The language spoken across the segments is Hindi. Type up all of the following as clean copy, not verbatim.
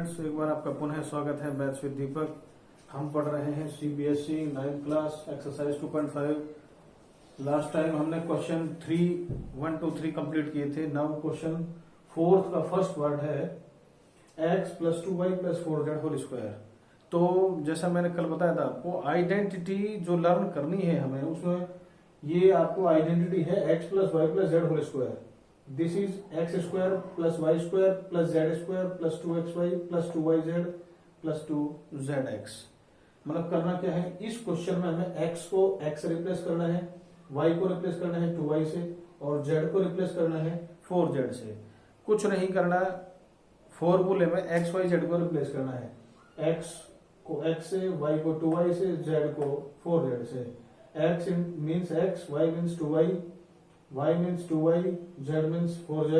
फ्रेंड्स, एक बार आपका पुनः स्वागत है बैच विद दीपक। हम पढ़ रहे हैं CBSE 9th class exercise 2.5। Last time हमने क्वेश्चन 1 2 3 कंप्लीट किए थे। नाउ क्वेश्चन 4th का फर्स्ट वर्ड है x + 2y + 4z whole square. तो जैसा मैंने कल बताया था आपको, आइडेंटिटी जो लर्न करनी है हमें, उसमें ये आपको आइडेंटिटी है x + y + z whole square. This is x² + y² + z² + 2xy + 2yz + 2zx। मतलब करना क्या है, इस क्वेश्चन में हमें x को x से रिप्लेस करना है, y को रिप्लेस करना है 2y से, और z को रिप्लेस करना है 4z से। कुछ नहीं करना, फॉर्मूले में x y z को रिप्लेस करना है। x को x से, y को 2y से, z को 4z से। x means x, y means 2y, y means 2y, z means 4z,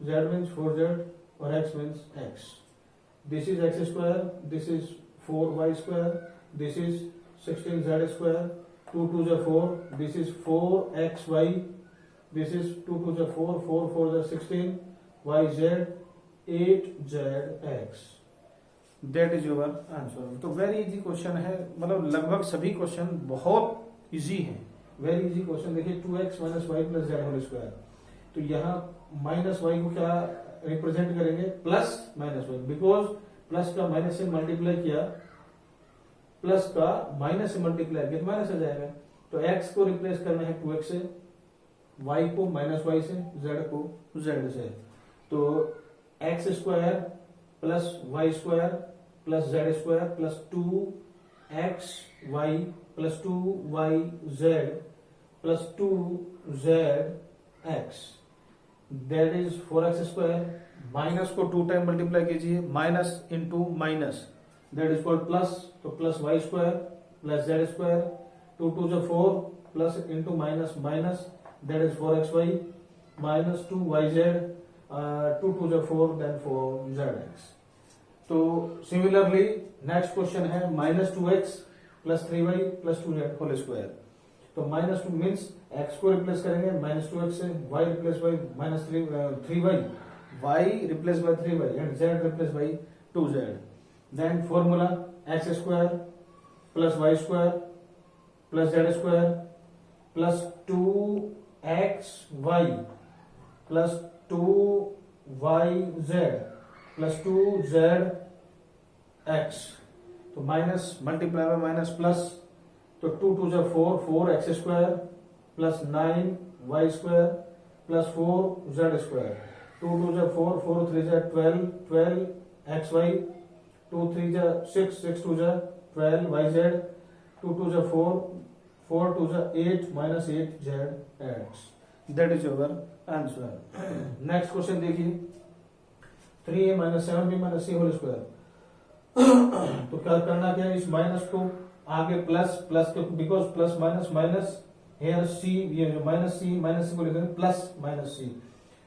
z means 4z, और x means x. This is x square, this is 4y square, this is 16z square, 2 2 is 4, this is 4xy, this is 2 2 is 4, 4 4 is 16, yz, 8zx. That is your answer. तो वेरी इजी क्वेश्चन है, मतलब लगभग सभी क्वेश्चन बहुत इजी हैं। Very easy question. देखिए 2x - y + z whole square. तो यहाँ माइनस वाई को क्या रिप्रेजेंट करेंगे, plus minus y, because plus का माइनस से मल्टीप्लाई किया, प्लस का माइनस से मल्टीप्लाई किया तो माइनस आ जाएगा। तो x को रिप्लेस करना है 2x से, y को -y से, z को z से। तो x² + y² + z² + 2xy + 2yz + 2zx, that is 4x²। Minus को 2 टाइम मल्टीप्लाई कीजिए, minus into minus, that is called plus. तो +y² + z², 2 2 is 4, plus into minus minus, that is 4xy - 2yz, 2 2 is 4, then 4zx। तो सिमिलरली नेक्स्ट क्वेश्चन है -2x + 3y + 2z whole square. तो -2 मीन्स x को रिप्लेस करेंगे -2x से, y replace by -3y, y replace by 3y, and z replace by 2z। Then formula x² + y² + z² + 2xy + 2yz + 2zx। तो minus multiply by minus plus, तो 2 2 is 4, 4x² + 9y² + 4z²। 2 2 is 4, 4 3 is 12, 12xy, 2 3 is 6, 6 2 is 12yz, 2 2 is 4, 4 2 is 8 - 8zx। That is your answer. Next question देखिए, 3a - 7b - c whole square. तो क्या करना, क्या इस माइनस को आगे प्लस, प्लस के because plus minus minus, here C, ये -c को लिखेंगे +-c।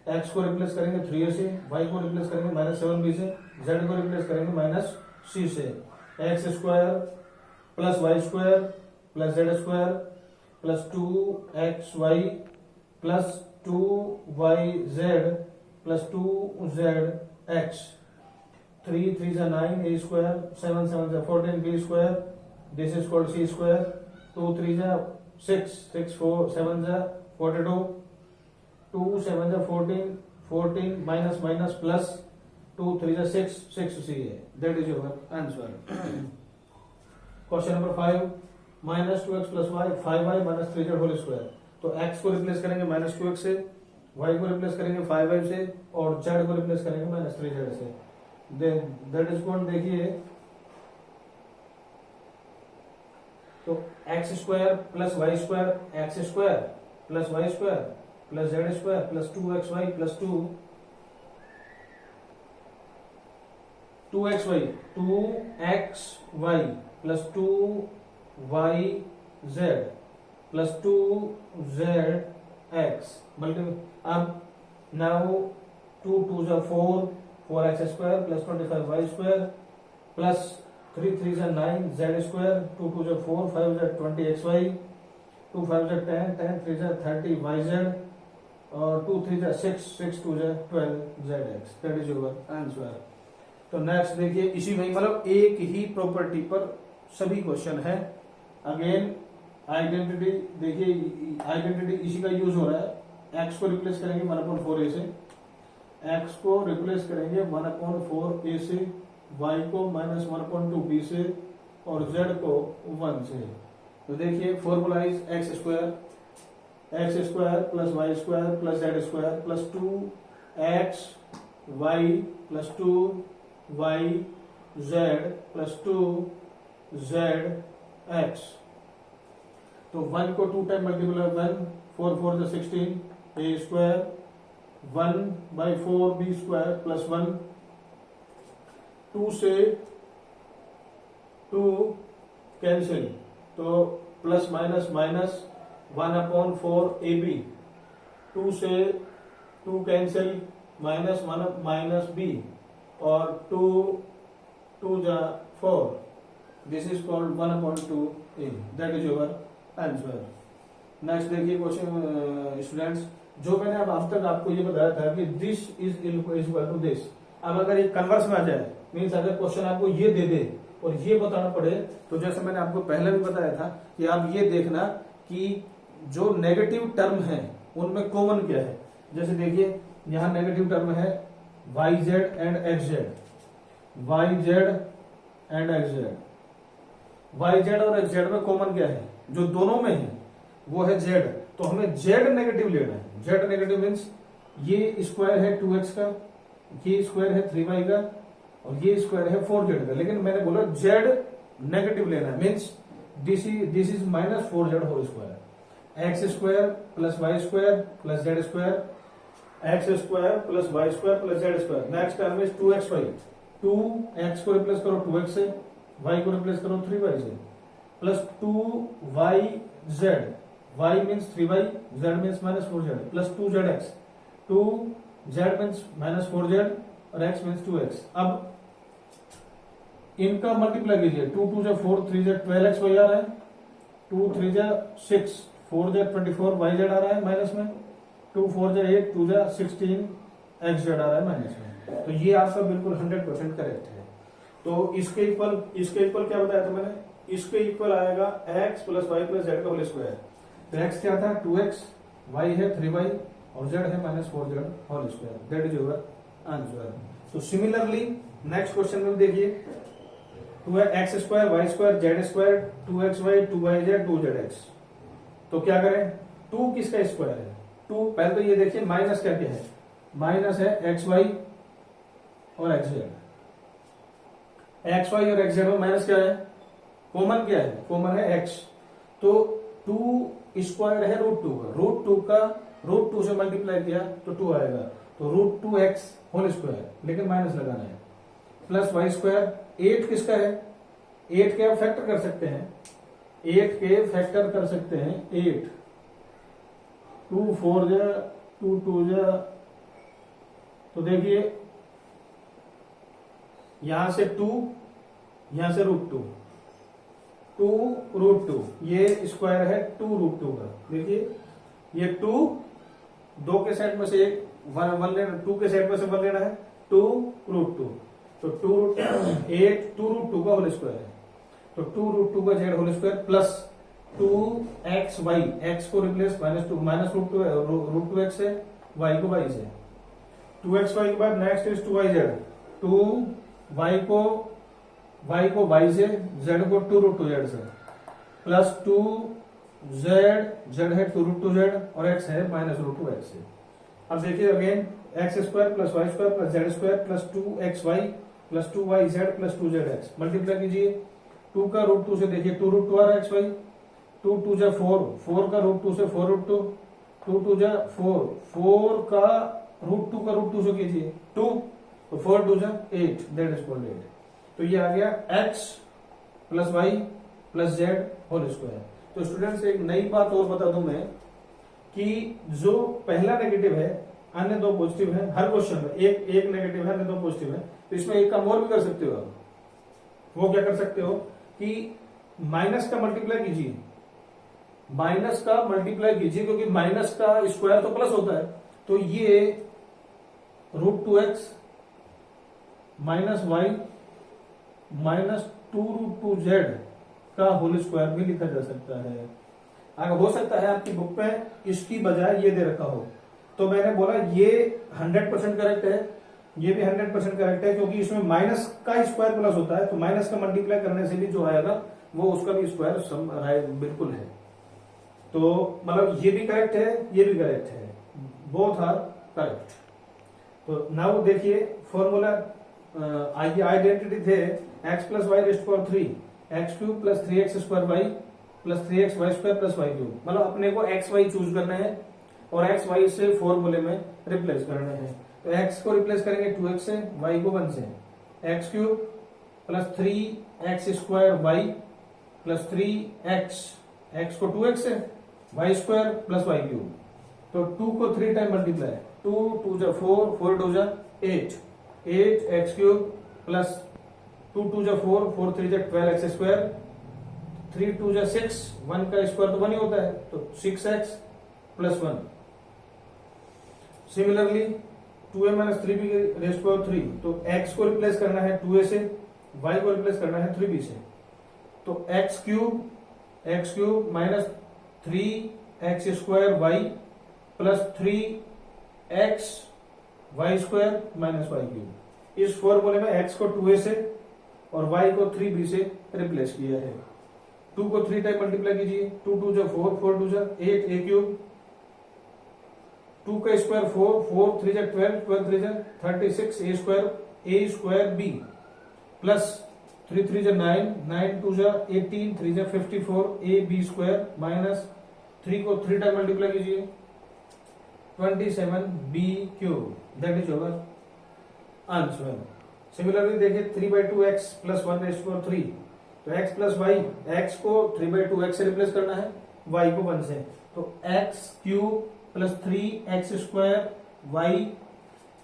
x को रिप्लेस करेंगे 3a से, y को रिप्लेस करेंगे -7b से, z को रिप्लेस करेंगे -c से। x² + y² + z² + 2xy + 2yz + 2zx। 3 3 is 9, a², 7 7 is 14, b², this is called c², 2 3 is 6, 6 4 7 is 42, 2 7 is 14, 14 minus minus plus 2 3 is 6, 6c है। That is your answer. Question number 5, -2x + y, 5y - 3z whole square. तो x को रिप्लेस करेंगे -2x से, y को रिप्लेस करेंगे 5y से, और z को रिप्लेस करेंगे -3z से। दैट इज कौन, देखिए तो x² + y² x² + y² + z² + 2xy + 2xy + 2yz + 2zx। अब now 2 2 is 4, 4x² + 25y² + 3 3 is 9, z², 2 2 is 4, 5 is 20xy, 2 5 is 10, 10 3 is 30yz, और 2 3 is 6, 6 2 is 12zx। That is your answer. तो नेक्स्ट देखिए, इसी में मतलब एक ही प्रॉपर्टी पर सभी क्वेश्चन है। अगेन आइडेंटिटी देखिए, आइडेंटिटी इसी का यूज हो रहा है। एक्स को रिप्लेस करेंगे 1/4 ए से, एक्स को रिप्लेस करेंगे 1/4 ए से, वाई को -1/2 बी से, और जेड को 1 से। तो देखिए formula is x square plus y square plus z square plus 2x y plus 2y z plus 2z x। तो 1 को 2 टाइम मल्टीप्लाई 1, 4 4 जो 16 a square 1/4 b square plus 1, 2 से 2 कैंसिल, तो plus minus minus 1/4 a b, 2 से 2 कैंसिल माइनस 1 माइनस बी, और 2 जा 4, this is called 1/2 a, that is your answer. Next देखिए क्वेश्चन स्टूडेंट्स, जो मैंने अब तक आपको ये बताया था कि this is equal to this, अब अगर ये कन्वर्स में आ जाए, मीन्स अगर क्वेश्चन आपको ये दे दे और ये बताना पड़े, तो जैसे मैंने आपको पहले भी बताया था कि आप ये देखना कि जो नेगेटिव टर्म है उनमें कॉमन क्या है। जैसे देखिए यहां नेगेटिव टर्म है yz and xz, yz and xz, yz और xz में कॉमन क्या है, जो दोनों में है वो है z, तो हमें z नेगेटिव लेना है। z नेगेटिव मीन्स ये स्क्वायर है 2x का, ये स्क्वायर है 3y का, और ये स्क्वायर है 4z का, लेकिन मैंने बोला z नेगेटिव लेना है, means this is -4z whole square, x square plus y square plus z square, x square plus y square plus z square. Next term is 2xy, 2x को रिप्लेस करो 2x से, y को रिप्लेस करो 3y से, plus 2yz, y means 3y, z means -4z, plus 2zx, 2z means -4z और x मीन्स 2x। अब इनका मल्टीप्लाई कीजिए, 2 2 जा 4, 3 जा 12xy आ रहा है, 2 3 जा 6, 4 जा 24 yz आ रहा है माइनस में, 2 4 जा 8, 2 जा 16 xz आ रहा है माइनस में। तो ये आपका बिल्कुल 100% करेक्ट है। तो इसके इक्वल क्या बताया था मैंने, इसके इक्वल आएगा x plus y plus z का होल स्क्वायर। तो x क्या था 2x, y है 3y और z है -4z whole square, that is your answer. तो सिमिलरली नेक्स्ट क्वेश्चन में देखिए, 2x square y square z square 2xy 2yz 2zx। तो क्या करें, 2 किसका स्क्वायर है, 2 पहले तो ये देखिए माइनस क्या क्या है, माइनस है xy और xz, xy और xz में माइनस क्या है, कॉमन क्या है, कॉमन है x। तो 2 स्क्वायर है √2 का, √2 से मल्टीप्लाई किया तो 2 आएगा, तो √2x होल स्क्वायर, लेकिन माइनस लगाना है, प्लस वाई स्क्वायर, 8 किसका है, 8 के आप फैक्टर कर सकते हैं, 8 के फैक्टर कर सकते हैं, 8 2 4 जा 2 2 जा, तो देखिए यहां से 2, यहां से √2, 2√2, ये स्क्वायर है 2√2 का। देखिए ये 2 के सेट में से एक 1 लेना, 2 के सेट में से 1 लेना है, 2√2, तो 8 2√2 का होल स्क्वायर है, तो 2√2 का z whole square plus 2xy, x को रिप्लेस -√2x से, y को y से, 2xy के बाद नेक्स्ट इज 2yz, 2y को y से, z को 2√2z से, प्लस 2z है 2√2z और x है -√2x से। अब देखिए again x square plus y square plus z square plus 2xy plus 2yz plus 2zx, multiply कीजिए, 2 का √2 से देखिए 2√2 आ रहा है xy, 2 2 जा 4, 4 का √2 से 4√2, 2 2 जा 4, 4 का √2 का √2 से कीजिए 2, तो 4 2 जा 8, दैट इज कॉल्ड 8। तो ये आ गया x plus y plus z whole square. तो स्टूडेंट्स एक नई बात और बता दूं मैं कि जो पहला नेगेटिव है, अन्य 2 पॉजिटिव है, हर क्वेश्चन में एक नेगेटिव है, अन्य 2 पॉजिटिव है, तो इसमें एक काम और भी कर सकते हो आप। वो क्या कर सकते हो कि माइनस का मल्टीप्लाई कीजिए, माइनस का मल्टीप्लाई कीजिए, क्योंकि माइनस का स्क्वायर तो प्लस होता है, तो ये √2x minus Y minus 2√2z का होल स्क्वायर भी लिखा जा सकता है। अगर हो सकता है आपकी बुक में इसकी बजाय ये दे रखा हो, तो मैंने बोला ये 100% करेक्ट है, ये भी 100% करेक्ट है, क्योंकि इसमें माइनस का स्क्वायर प्लस होता है, तो माइनस का मल्टीप्लाई करने से भी जो आएगा वो उसका भी स्क्वायर बिल्कुल है। तो मतलब ये भी करेक्ट है, ये भी करेक्ट है, बोथ आर करेक्ट। तो नाउ देखिए फॉर्मूला, ये आइडेंटिटी थे x plus y rest power 3 x cube plus 3x square y plus 3x y square plus y cube. मतलब अपने को एक्स वाई चूज करना है और एक्स वाई से फॉर्मूले में रिप्लेस करना है। तो x को रिप्लेस करेंगे 2x से, y को 1 से, x cube plus 3x square y plus 3x, x को 2x से, y square plus y cube. तो 2 को 3 टाइम मल्टीप्लाई, 2 2 जा 4, 4 2 जा 8, 8x क्यूब प्लस 2 2 जा 4, 4 3 जा 12x स्क्वायर, 3 2 जा 6, 1 का स्क्वायर तो 1 ही होता है, तो 6x plus 1। Similarly 2a minus 3b rest power 3, तो x को रिप्लेस करना है 2a से, y को रिप्लेस करना है 3b से। तो x cube minus 3x square y plus 3x y square minus y cube. इस फॉर्मूले में x को 2a से और y को 3b से रिप्लेस किया है। 2 को 3 टाइम मल्टीप्लाई कीजिए, 2 2 जा 4, 4 2 जा 8 a क्यूब, 2 का स्क्वायर 4, 4 3 जा 12, 12 3 जा 36 a स्क्वायर b प्लस 3 3 जा 9, 9 2 जा 18, 3 जा 54 a b स्क्वायर माइनस 3 को 3 टाइम मल्टीप्लाई कीजिए, 27 b cube. That is our answer. Similarly देखिए 3/2x प्लस 1 रेस्ट पावर 3, तो x प्लस वाई, x को 3/2x से रिप्लेस करना है, y को 1 से, तो x cube plus 3x square y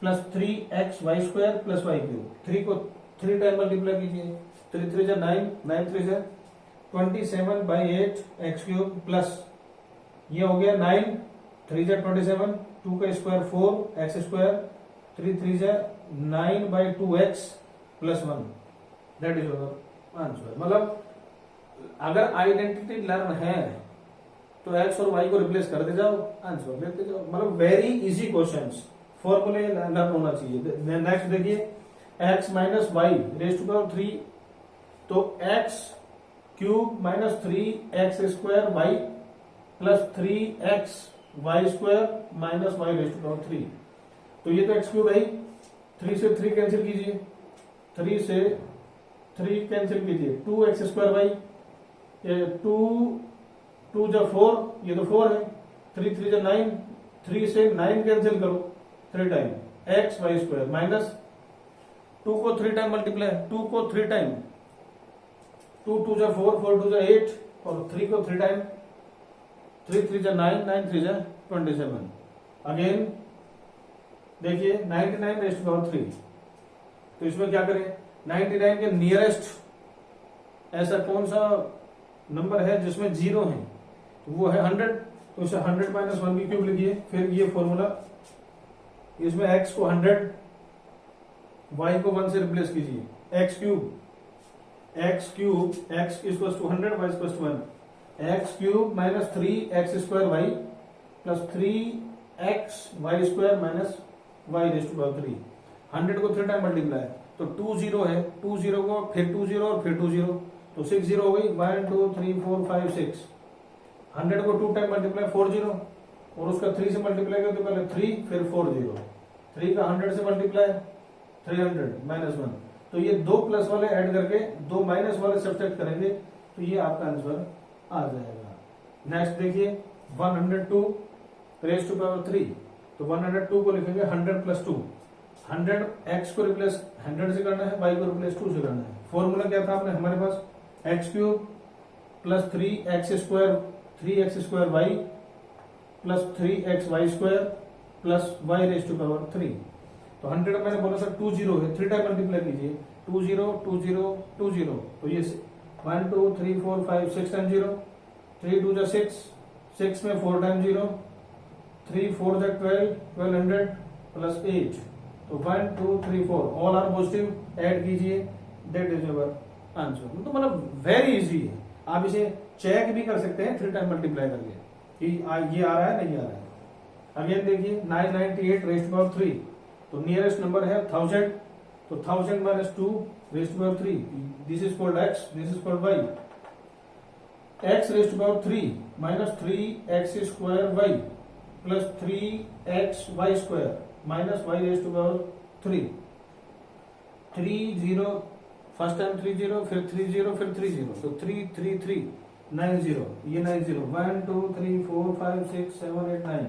plus 3x y square plus y cube. 3 को 3 टाइम मल्टीप्लाई कीजिए, 3 3 जा 9, 9 3 जा 27/8 x क्यूब प्लस ये हो गया 9 3 जा 27, 2 का स्क्वायर 4 x स्क्वायर, 3 3 जा 9/2x plus 1। That is our answer. मतलब अगर आइडेंटिटी लर्न है तो x और y को रिप्लेस करते जाओ, आंसर लेते जाओ। मतलब वेरी इजी क्वेश्चंस, फॉर्मूले लर्न होना चाहिए। नेक्स्ट देखिए x minus y raise to power 3, तो x cube minus 3x square y plus 3x y square minus y raise to power 3। तो ये तो x क्यूब है, 3 से 3 कैंसिल कीजिए, 3 से 3 कैंसिल कीजिए, 2x स्क्वायर वाई, 2 जा 4, ये तो 4 है, 3 3 जा 9, 3 से 9 कैंसिल करो 3 time, x y square minus 2 को 3 टाइम मल्टीप्लाई, 2 को 3 टाइम, 2 2 जा 4, 4 2 जा 8 और 3 को 3 टाइम, 3 3 जा 9, 9 3 जा 27। अगेन देखिए 99 रेस्ट पावर 3, तो इसमें क्या करें, 99 के नियरेस्ट ऐसा कौन सा नंबर है जिसमें 0 है, तो वो है 100, तो इसे 100 माइनस 1 b क्यूब लिखिए। फिर ये फॉर्मूला, इसमें x को 100, y को 1 से रिप्लेस कीजिए, x cube x equals to 100, y equals to 1, x cube minus 3x square y plus 3x y square minus y raise to power 3। 100 को 3 टाइम मल्टीप्लाई, तो 2 0 है, 2 0 को फिर 2 0 और फिर 2 0, तो 6 0 हो गई, 1 2 3 4 5 6। 100 को 2 टाइम मल्टीप्लाई 4 0 और उसका 3 से मल्टीप्लाई करते पहले 3 फिर 4 0, 3 का 100 से मल्टीप्लाई 300 माइनस 1। तो ये 2 प्लस वाले ऐड करके 2 माइनस वाले सब्ट्रैक्ट करेंगे, तो ये आपका आंसर आ जाएगा। नेक्स्ट देखिए 102 रेज टू पावर 3, तो 102 को लिखेंगे 100 प्लस 2, 100 x को रिप्लेस 100 से करना है, y को रिप्लेस 2 से करना है। फॉर्मूला क्या था आपने हमारे पास, x cube plus 3x square y plus 3x y square plus y raise to power 3। तो 100 मैंने बोला था 2 0 है, 3 टाइम मल्टीप्लाई कीजिए, 2 0 2 0 2 0, तो ये 1 2 3 4 5 6 टाइम 0, 3 2 जा 6, 6 में 4 टाइम 0, 3 4 जा 12, 1200 प्लस 8, तो 1 2 3 4 ऑल आर पॉजिटिव, ऐड कीजिए, दैट इज योर आंसर। तो मतलब वेरी इजी है, आप इसे चेक भी कर सकते हैं 3 टाइम मल्टीप्लाई करके कि ये आ रहा है नहीं आ रहा है। अगेन देखिए 998 रेस्ट पावर 3, तो नियरेस्ट नंबर है 1000, तो 1000 minus 2 rest power 3, this is called x, this is called y। x rest power 3 minus 3x square y plus 3xy square minus y rest power 3, 30 first time 30 फिर 30 फिर 30, तो 3 3 3 90, ये 90 1 2 3 4 5 6 7 8 9,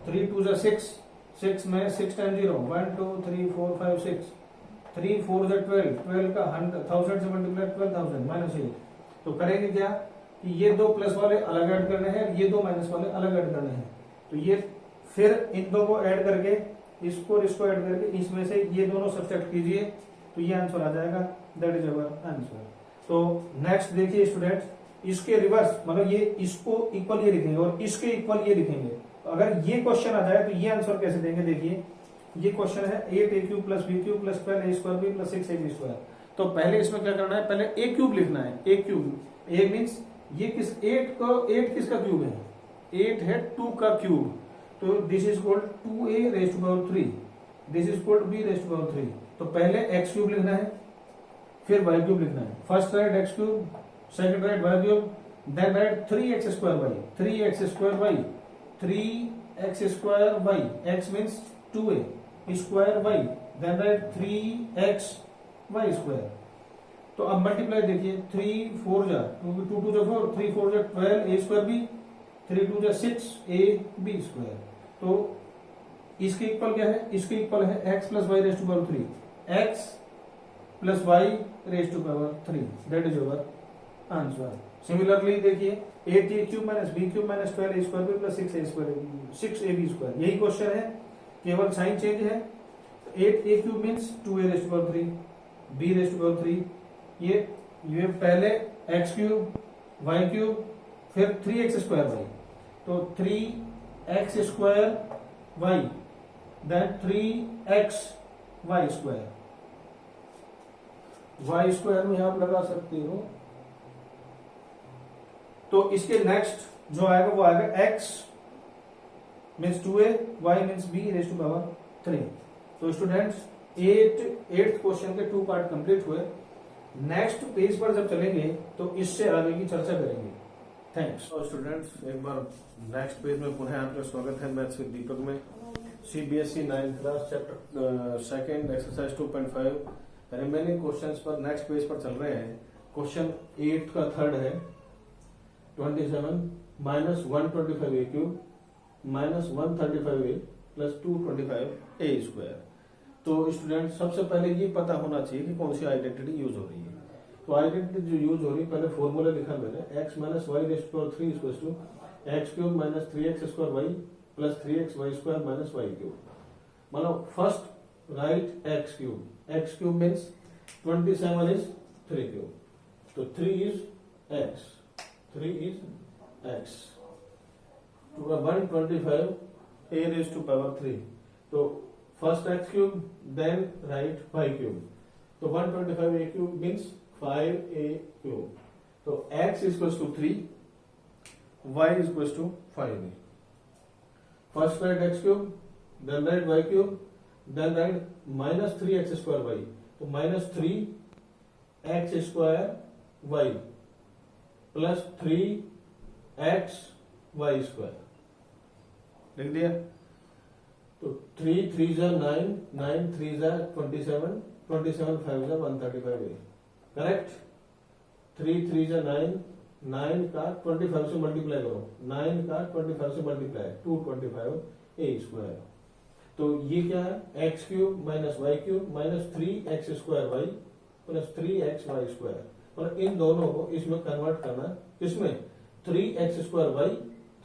3 2 जा 6, 6 में 6 टाइम 0 1 2 3 4 5 6, 3 4 जा 12, 12 का 1000 से मल्टीप्लाई 12,000 माइनस 8। तो करेंगे क्या कि ये दो प्लस वाले अलग ऐड करने हैं, ये दो माइनस वाले अलग ऐड करने हैं, तो ये फिर इन दो को ऐड करके इसको और इसको ऐड करके इसमें से ये दोनों सब्ट्रैक्ट कीजिए, तो ये आंसर आ जाएगा, दैट इज अवर आंसर। तो नेक्स्ट देखिए स्टूडेंट्स, इसके रिवर्स मतलब ये इसको इक्वल ये लिखेंगे और इसके इक्वल ये लिखेंगे। तो अगर ये क्वेश्चन आ जाए तो ये आंसर कैसे देंगे, देखिए ये क्वेश्चन है 8a³ plus b³ plus 12a² plus 6ab²। तो पहले इसमें क्या करना है, पहले a क्यूब लिखना है, a मीन्स ये किस 8 किसका क्यूब है, 8 है 2 का क्यूब, तो this is called 2a raised to power 3, this is called b raised to power 3। तो पहले x³ लिखना है, फिर y³ लिखना है, first write x³, second write y³, then write 3x² y, 3x² y, 3x² y, x means 2a square y, then write 3xy²। तो अब मल्टीप्लाई देखिए, 3 4 जा 2 2 जा 4, 3 4 जा 12a² b, 3 2 जा 6ab²। तो इसके इक्वल क्या है, इसके इक्वल है x plus y raised to power 3, x plus y raised to power 3, that is your answer. Similarly देखिए 8a³ minus b³ minus 12a² plus 6ab², यही क्वेश्चन है, केवल साइन चेंज है। 8a³ means 2a raised to power 3, b raised to power 3, ये पहले x³ y³ फिर 3x² y, तो 3x² y, then 3xy², y² में आप लगा सकते हो। तो इसके नेक्स्ट जो आएगा वो आएगा x means 2a, y means b raised to power 3। तो स्टूडेंट्स 8th क्वेश्चन के 2 पार्ट कंप्लीट हुए। नेक्स्ट पेज पर जब चलेंगे तो इससे आगे की चर्चा करेंगे। थैंक्स। तो स्टूडेंट्स एक बार नेक्स्ट पेज में पुनः आपका स्वागत है मैथ्स विद दीपक में। CBSE 9th class chapter second exercise 2.5 remaining questions पर नेक्स्ट पेज पर चल रहे हैं। क्वेश्चन 8 का थर्ड है 27 minus 125a³ minus 135a plus 225a²। तो स्टूडेंट सबसे पहले ये पता होना चाहिए कि कौन सी आइडेंटिटी यूज हो रही है। तो आइडेंटिटी जो यूज हो रही है, पहले फॉर्मूला लिखा मैंने, x minus y rest power 3 equals to x³ minus 3x² y plus 3xy² minus y³। मतलब first write x³ means 27 is 3³, तो 3 is x, 3 is x, 125 a raised to power 3। तो first x³ then write y³, तो 125a³ मीन्स 5a³। तो x equals to 3, y equals to 5a। First write x³ then write y³, then write minus 3x² y, तो minus 3x² y plus 3xy²। लिख दिया। तो 3 3 जा 9, 9 3 जा 27, 27 5 जा 135a। करेक्ट। 3 3 जा 9, 9 का 25 से मल्टीप्लाई करो, 9 का 25 से मल्टीप्लाई 225a²। तो ये क्या है, x³ minus y³ minus 3x² y plus 3xy²। और इन दोनों को इसमें कन्वर्ट करना, किसमें, 3x² y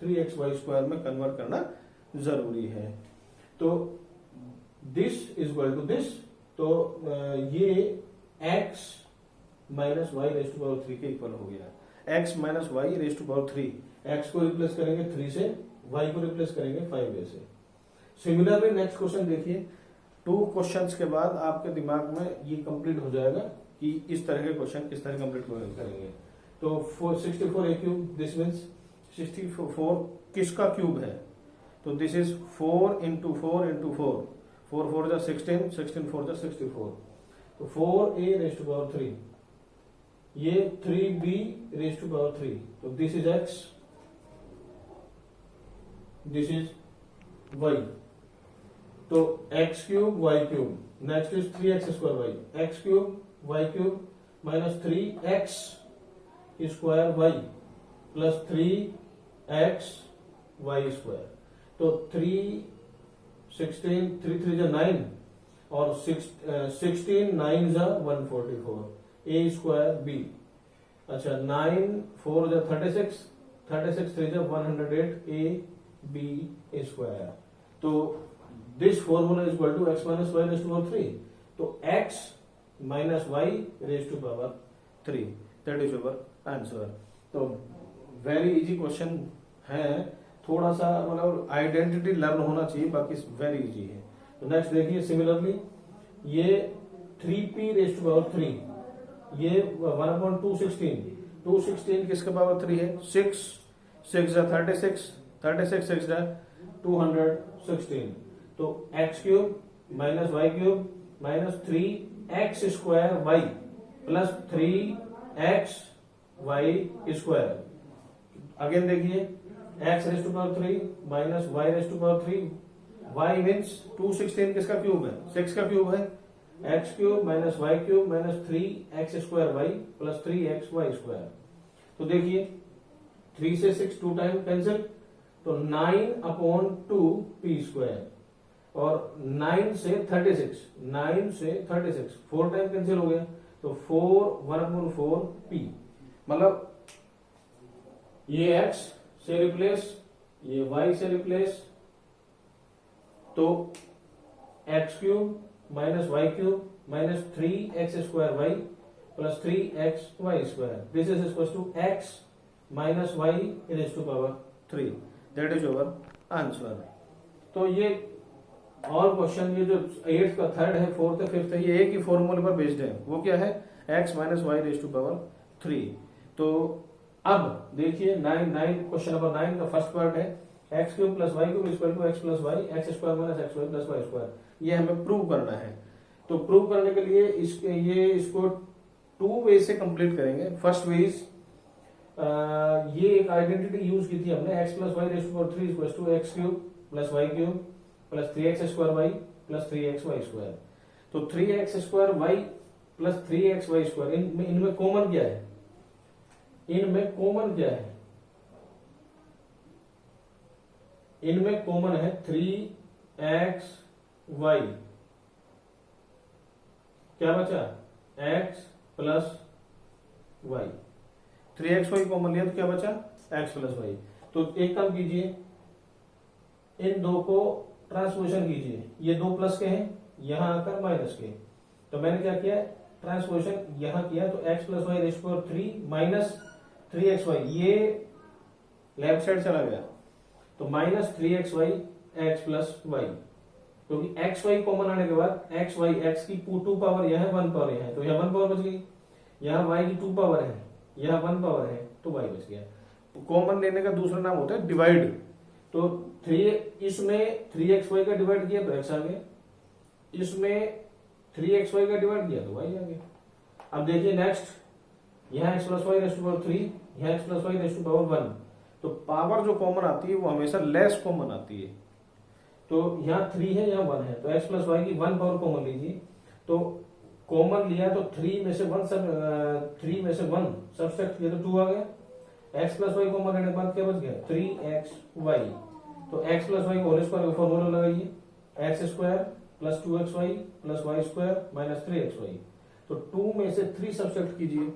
3xy² में कन्वर्ट करना जरूरी है। तो this is equal to this, तो ये x minus y raised to power 3 के इक्वल हो गया। x minus y raised to power 3, x को रिप्लेस करेंगे 3 से, y को रिप्लेस करेंगे 5a से। सिमिलरली नेक्स्ट क्वेश्चन देखिए, 2 क्वेश्चंस के बाद आपके दिमाग में ये कंप्लीट हो जाएगा कि इस तरह के क्वेश्चन किस तरह कंप्लीट करेंगे। तो 64 ए क्यूब, दिस मीन्स 64 किसका क्यूब है, तो दिस इज 4 इंटू 4 इंटू 4, 4 4 जा 16, 16 4 जा 64, तो 4a रेज टू पावर 3, ये 3b रेज टू पावर 3, तो this is x, this is y, तो x cube y cube, next is 3x square y, x cube y cube minus 3x square y plus 3x y square, तो 3 3 जा 9 और 16 9 जा 144, a स्क्वायर b, अच्छा 9 4 जा 36, 36 3 जा 108 a b स्क्वायर, तो this formula is equal to x minus y raise to power 3, तो x minus y raise to power 3, that is our answer. तो वेरी इजी क्वेश्चन है, थोड़ा सा मतलब आइडेंटिटी लर्न होना चाहिए, बाकी वेरी इजी है। तो नेक्स्ट देखिए, सिमिलरली ये 3p रेज टू पावर 3, ये 1/216, 216 किसके पावर 3 है, 6 6 जा 36, 36 6 जा 216, तो x cube minus y cube minus 3x square y plus 3x y square, again देखिए x raise to power 3 minus y raise to power 3, y means 216 किसका क्यूब है, 6 का क्यूब है, x cube minus y cube minus 3x square y plus 3x y square, तो देखिए 3 से 6 2 टाइम कैंसिल, तो 9/2 p स्क्वायर, और 9 से 36, 9 से 36 4 टाइम कैंसिल हो गया, तो 4 1/4 p, मतलब ये x से रिप्लेस, ये y से रिप्लेस, तो x cube minus y cube minus 3x square y plus 3x y square, this is equal to x minus y raise to power 3, that is our answer. तो ये और क्वेश्चन, ये जो 8th का 3rd है 4th है 5th है, ये एक ही फॉर्मूले पर बेस्ड है, वो क्या है, x minus y raise to power 3। तो अब देखिए 9 क्वेश्चन नंबर 9 का फर्स्ट पार्ट है, x cube plus y cube equal to x plus y, x square minus x y plus y square, ये हमें प्रूव करना है। तो प्रूव करने के लिए इसको 2 वे से कंप्लीट करेंगे। फर्स्ट वे इज, ये एक आइडेंटिटी यूज की थी हमने, x plus y raise to power 3 equal to x cube plus y cube plus 3x square y plus 3x y square, तो 3x square y plus 3x y square, इनमें कॉमन क्या है, इनमें कॉमन क्या है, इनमें कॉमन है 3x वाई, क्या बचा, x plus y, 3x y common लिया तो क्या बचा, x प्लस वाई। तो एक काम कीजिए, इन दो को ट्रांसपोजिशन कीजिए, ये 2 प्लस के हैं, यहां आकर माइनस के, तो मैंने क्या किया, ट्रांसपोजिशन यहां किया, तो x plus y raise to 3 minus 3x y, ये लेफ्ट साइड चला गया, तो minus 3x y x plus y, क्योंकि एक्स वाई कॉमन आने के बाद एक्स वाई, एक्स की 2 पावर यह है, 1 पावर यह है, तो यह 1 पावर बच गई, यहाँ y की 2 पावर है, यहाँ 1 पावर है, तो y बच गया। कॉमन लेने का दूसरा नाम होता है डिवाइड, तो 3 इसमें 3xy का डिवाइड किया तो x आ गया, इसमें 3xy का डिवाइड किया तो y आ गया। अब देखिए नेक्स्ट, यहाँ x plus y raise to power 3, यहाँ x plus y raise to power 1, तो पावर जो कॉमन आती है वो हमेशा लेस कॉमन आती है, तो यहाँ 3 है यहाँ 1 है, तो x प्लस वाई की 1 पावर कॉमन लीजिए, तो कॉमन लिया तो 3 में से 1 सब्सट्रैक्ट किया तो 2 आ गया, x प्लस वाई कॉमन लेने के बाद क्या बच गया, 3xy, तो x plus y whole square का फॉर्मूला लगाइए, x square plus 2xy plus y square minus 3xy, तो 2 में से 3 सब्सट्रैक्ट कीजिए,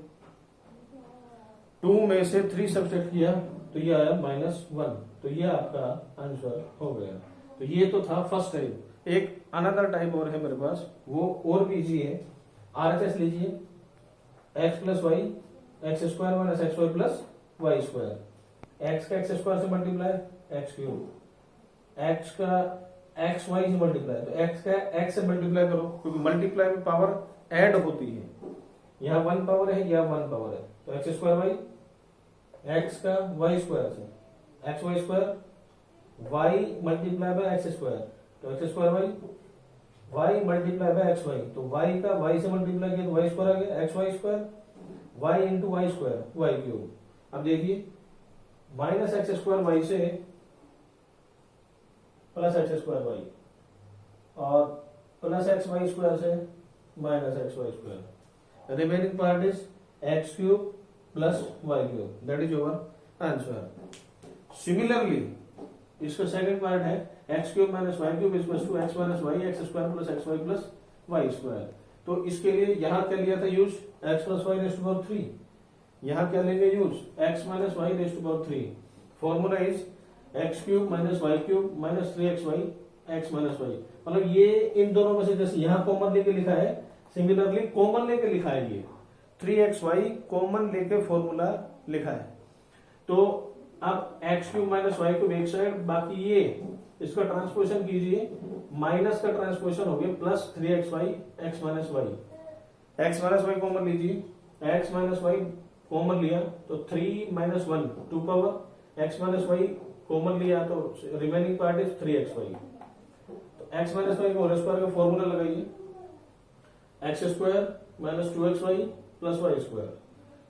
2 में से 3 सब्सट्रैक्ट किया तो ये आया -1, तो ये आपका आंसर हो गया। तो ये तो था फर्स्ट टाइप। एक अनदर टाइप और है मेरे पास, वो और भी इजी है। RHS लीजिए, x plus y x square minus x y plus y square, x का एक्स स्क्वायर से मल्टीप्लाई एक्स क्यूब, एक्स का एक्स वाई से मल्टीप्लाई, तो एक्स का एक्स से मल्टीप्लाई करो, क्योंकि मल्टीप्लाई में पावर ऐड होती है। यहाँ 1 पावर है, यहाँ 1 पावर है, तो एक्स स्क्वायर वाई, एक्स का वाई स्क्वायर से x y square, y multiply by x square, तो x square y, y multiply by x y, तो वाई का वाई से मल्टीप्लाई किया तो वाई स्क्वायर आ गया, x y square, y into y square, y cube. अब देखिए माइनस एक्स स्क्वायर वाई से प्लस एक्स स्क्वायर वाई, और प्लस एक्स वाई स्क्वायर से minus x y square, remaining part is x cube plus y cube, that is your answer. Similarly इसका सेकंड पार्ट है x cube minus y cube equals to x minus y x square plus x y plus y square. तो इसके लिए यहां क्या लिया था use, x plus y raised to power 3, यहां क्या लेंगे use, x minus y raised to power 3। Formula is x cube minus y cube minus 3 x y x minus y. मतलब ये इन दोनों में से जैसे यहां कॉमन लेके लिखा है, सिमिलरली कॉमन लेके लिखा है, ये 3xy कॉमन लेके फॉर्मूला लिखा है। तो अब x cube minus y cube एक साइड, बाकी ये इसका ट्रांसपोजिशन कीजिए, माइनस का ट्रांसपोजिशन हो गया plus 3xy x minus y common लीजिए, एक्स माइनस वाई कॉमन लिया तो 3 minus 1 2 power, x minus y common लिया तो रिमेनिंग पार्ट इज 3xy। तो एक्स माइनस वाई का होल स्क्वायर का फॉर्मूला लगाइए, x square minus 2xy plus y square,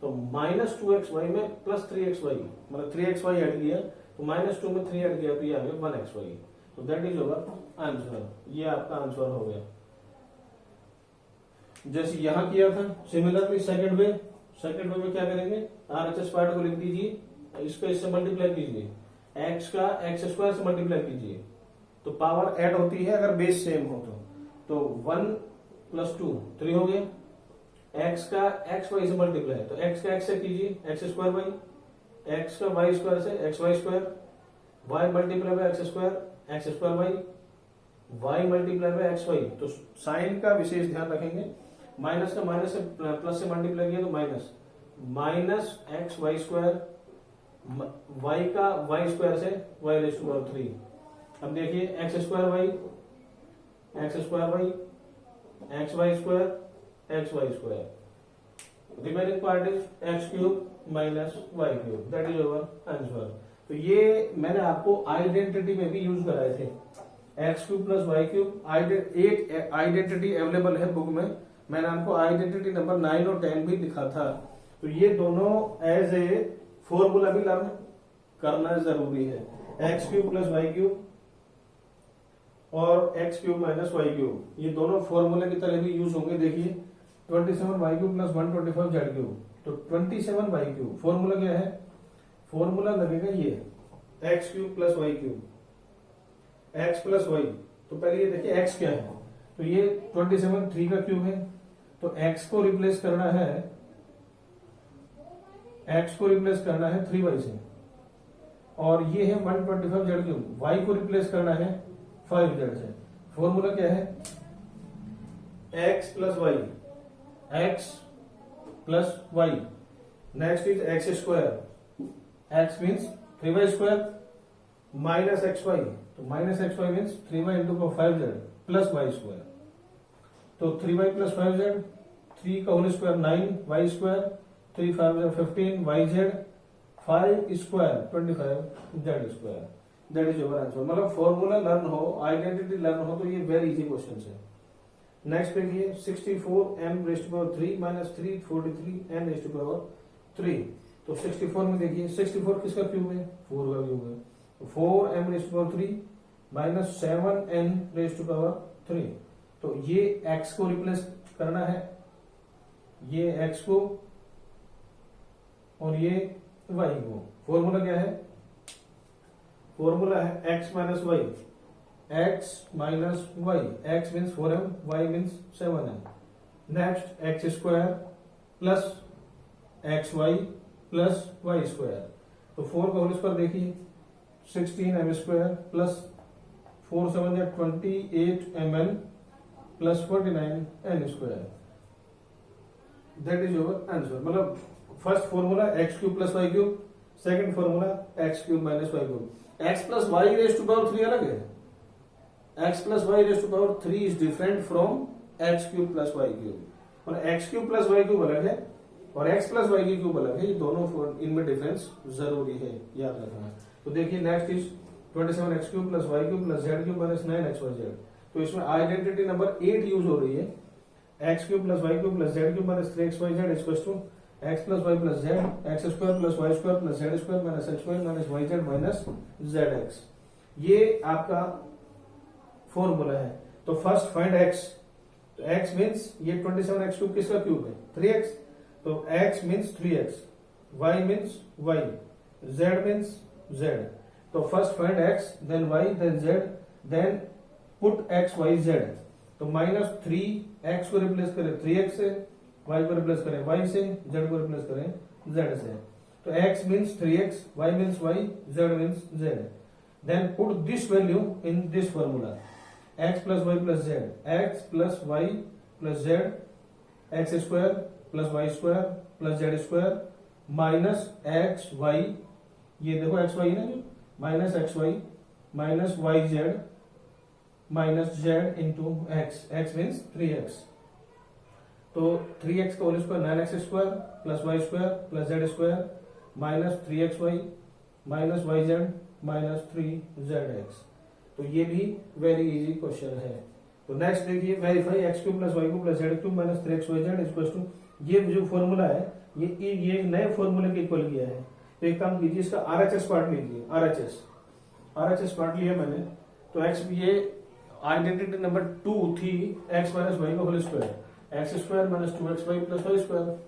तो माइनस 2xy में प्लस 3xy, मतलब 3xy ऐड किया तो माइनस 2 में 3 ऐड किया तो ये आ गया 1xy। तो दैट इज होगा आंसर, ये आपका आंसर हो गया। जैसे यहां किया था सिमिलरली सेकंड वे में क्या करेंगे, आरएचएस पार्ट को लिख दीजिए, इसको इससे मल्टीप्लाई कीजिए, एक्स का एक्स स्क्वायर से मल्टीप्लाई कीजिए, तो पावर ऐड होती है अगर बेस सेम हो तो 1 प्लस 2 3 हो गया, एक्स का एक्स वाई से मल्टीप्लाई, तो एक्स का एक्स से कीजिए एक्स स्क्वायर वाई, एक्स का वाई स्क्वायर से x y square, y multiply by x square y, y multiply by x y. तो साइन का विशेष ध्यान रखेंगे, माइनस का माइनस से प्लस से मल्टीप्लाई किया तो minus x y square, y का वाई स्क्वायर से वाई रेज़ टू पावर 3। अब देखिए x square y x y square, remaining part is x cube minus y cube, that is our answer. तो ये मैंने आपको आइडेंटिटी में भी यूज कराए थे, x cube plus y cube, एक आइडेंटिटी अवेलेबल है बुक में, मैंने आपको आइडेंटिटी नंबर 9 और 10 भी लिखा था। तो ये दोनों एज ए फॉर्मूला भी लर्न करना जरूरी है, x cube plus y cube और x cube minus y cube, ये दोनों फॉर्मूले की तरह भी यूज होंगे। देखिए 27 y cube plus 125 z cube, तो 27 वाई क्यूब फॉर्मूला क्या है, फॉर्मूला लगेगा ये x cube plus y cube, x plus y. तो पहले ये देखिए एक्स क्या है, तो ये 27 3 का क्यूब है, तो एक्स को रिप्लेस करना है 3y से, और ये है 125 जेड क्यूब, वाई को रिप्लेस करना है 5z से। फॉर्मूला क्या है, x plus y, x plus y, next is x square, x means 3y square minus x y, तो minus x y means 3y into 5z plus y square, तो 3y प्लस 5z, 3 का whole square 9 y square, 3 5 15 y z, 5 square 25 z square, that is your answer. मतलब फॉर्मूला लर्न हो, आइडेंटिटी लर्न हो, तो ये वेरी इजी क्वेश्चन है। नेक्स्ट देखिए 64 m raise to power 3 minus 343 n raise to power 3। तो 64 में देखिए 64 किसका क्यूब है, 4 का क्यूब है, तो 4m raise to power 3 minus 7n raise to power 3। तो ये x को रिप्लेस करना है, ये x को और ये y को। फॉर्मूला क्या है, फॉर्मूला है x minus y, x minus y, x means 4m, y means 7m। Next x square plus x y plus y square, तो 4 का होल स्क्वायर देखिए 16m square plus 4 7 28mn plus 49n square, that is your answer. मतलब first formula x cube plus y cube, second formula x cube minus y cube. X plus y raise to power 3 अलग है, x plus y raise to power 3 is different from x cube plus y cube. मतलब x cube plus y cube अलग है और एक्स प्लस वाई की क्यूब अलग है, ये दोनों इनमें डिफरेंस जरूरी है, याद रखना। तो देखिए next is 27 x cube plus y cube plus z cube minus 9 x y z. तो इसमें आइडेंटिटी नंबर 8 यूज हो रही है। X cube plus y cube plus z cube minus 3 x y z equals to x plus y plus z x square plus y square plus z square minus x y minus y z minus z x. ये आपका फॉर्मूला है। तो फर्स्ट फाइंड एक्स, तो एक्स मीन्स ये 27 एक्स क्यूब किसका क्यूब है 3x, तो x means 3x, y means y, z means z। तो first find x then y then z then put x y z। तो माइनस 3x को रिप्लेस करें 3x से, y को रिप्लेस करें y से, z को रिप्लेस करें z से। तो x means 3x, y means y, z means z। Then put this value in this formula x plus y plus z, x plus y plus z x square plus y square plus z square minus x y, ये देखो एक्स वाई है ना, जो minus x y minus y z minus z into x, x means 3x। तो 3x का whole square 9x square plus y square plus z square minus 3xy minus y z minus 3zx। तो ये भी वेरी इजी क्वेश्चन है। तो नेक्स्ट देखिए verify x cube plus y cube plus z cube minus 3xyz equal to, ये जो फॉर्मूला है ये नए फॉर्मूले के इक्वल किया है। तो एक काम कीजिए, इसका आरएचएस पार्ट लीजिए, आरएचएस पार्ट लिया मैंने। तो एक्स ये आइडेंटिटी नंबर 2 थी एक्स माइनस वाई का whole square, x square minus 2xy plus y square.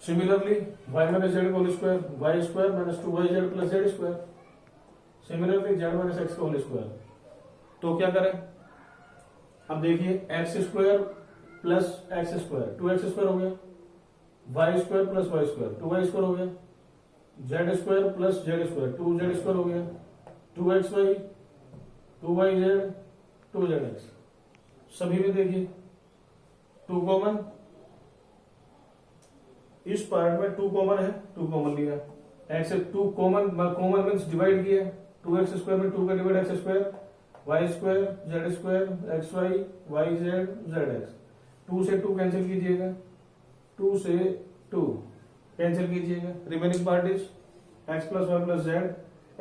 Similarly y minus z का whole square, y square minus 2yz plus z square. Similarly z minus x का होल स्क्वायर। तो क्या करें, अब देखिए x square plus x square 2x square हो गया, y square plus y square 2y square हो गया, Z square plus z square 2z square हो गया, 2xy 2yz 2zx। सभी में देखिए 2 कॉमन, इस पार्ट में 2 कॉमन है, 2 कॉमन लिया, एक्स 2 कॉमन मीन्स डिवाइड किया, 2x स्क्वायर में 2 का divide x square, y square z square x y y z z x. 2 से 2 कैंसिल कीजिएगा, 2 से 2 कैंसिल कीजिएगा, remaining part is x plus y plus z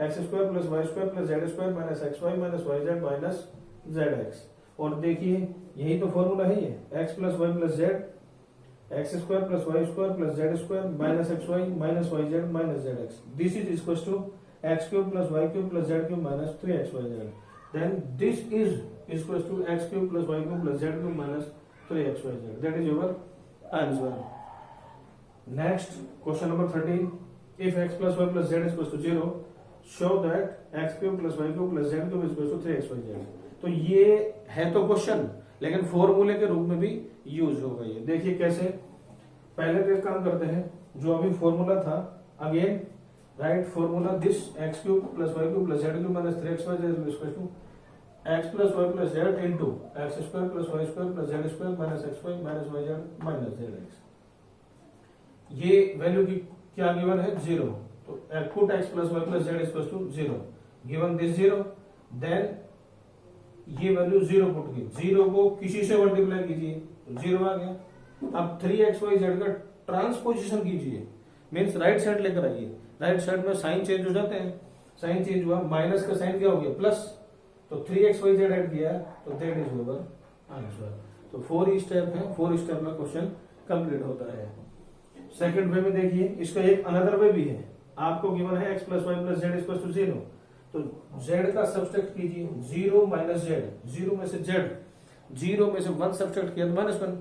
x square plus y square plus z square minus x y minus y z minus z x. और देखिए यही तो फॉर्मूला है ये, x plus y plus z x square plus y square plus z square minus x y minus y z minus z x. This is equal to x cube plus y cube plus z cube minus 3xyz। Then this is equals to x cube plus y cube plus z cube minus 3xyz. That is your answer. Next, question number 13. If x plus y plus z is equals to 0, show that x cube plus y cube plus z cube is equals to 3xyz. तो ये है तो क्वेश्चन, लेकिन फॉर्मूले के रूप में भी यूज होगा ये। देखिए कैसे, पहले तो एक काम करते हैं, जो अभी फॉर्मूला था again write formula this x cube plus y cube plus z cube minus 3xyz equal to x plus y plus z into x square plus y square plus z square minus x y minus y z minus z x. ये वैल्यू की क्या गिवन है 0, तो put x plus y plus z equal to 0, given this 0, then ये वैल्यू 0 पुट की, 0 को किसी से मल्टीप्लाई कीजिए तो 0 आ गया। अब 3xyz का ट्रांसपोजिशन कीजिए, मीन्स राइट साइड लेकर आइए, राइट साइड में साइन चेंज हो जाते हैं, साइन चेंज हुआ, माइनस का साइन क्या हो गया प्लस, तो 3xyz ऐड किया तो दैट इज योर आंसर। तो 4 स्टेप है, 4 स्टेप में क्वेश्चन कंप्लीट होता है। सेकंड वे में देखिए, इसका एक अनदर वे भी है, आपको गिवन है x plus y plus z equal to 0, तो z का सब्सट्रैक्ट कीजिए, 0 माइनस जेड, 0 में से जेड, 0 में से 1 सब्सट्रैक्ट किया तो -1,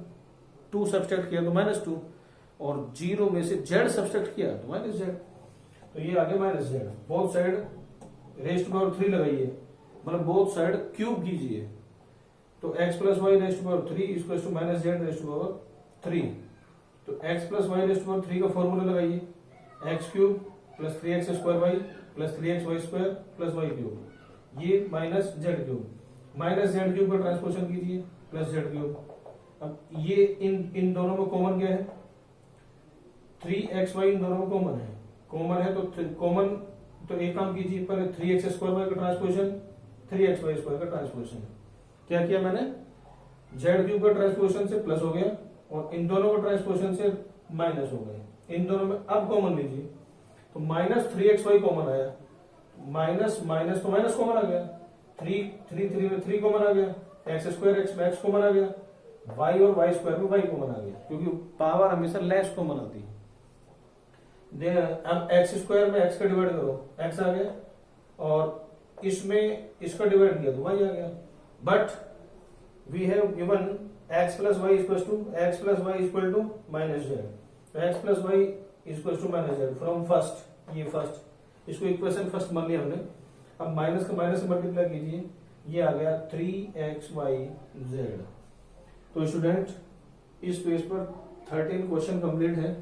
2 सब्सट्रैक्ट किया तो -2, और 0 में से जेड सब्सट्रैक्ट किया तो माइनस जेड, तो ये आगे minus z. Both side rest power 3 लगाइए, मतलब बोथ साइड क्यूब कीजिए, तो x plus y rest power 3 equal to minus z rest power 3। तो x plus y rest power 3 का फॉर्मूला लगाइए, x cube plus 3x square y plus 3xy square plus y cube, ये minus z cube, minus z cube का ट्रांसपोजिशन कीजिए प्लस जेड क्यूब। अब ये इन दोनों में कॉमन क्या है, 3xy इन दोनों में कॉमन है, कॉमन है तो कॉमन, तो एक काम कीजिए, पहले 3x स्क्वायर वाई का ट्रांसपोजिशन 3xy² का ट्रांसपोजिशन। क्या किया मैंने, z³ का ट्रांसपोजिशन से प्लस हो गया और इन दोनों का ट्रांसपोजिशन से माइनस हो गए। इन दोनों में अब कॉमन लीजिए, तो -3xy कॉमन आया, माइनस माइनस तो माइनस कॉमन आ गया, 3 में 3 कॉमन आ गया, x² x में x कॉमन आ गया, y और y² में y कॉमन आ गया, क्योंकि पावर हमेशा लेस कॉमन आती है। अब x² में x का डिवाइड करो, x आ गया, और इसमें इसका डिवाइड किया तो y आ गया। But we have given x plus y equal to x plus y equal to minus z, x plus y equal to minus z from first, ये फर्स्ट, इसको इक्वेशन फर्स्ट मान लिया हमने। अब माइनस का माइनस से मल्टीप्लाई कीजिए, ये आ गया 3xyz। तो स्टूडेंट इस पेज पर 13 क्वेश्चन कंप्लीट है।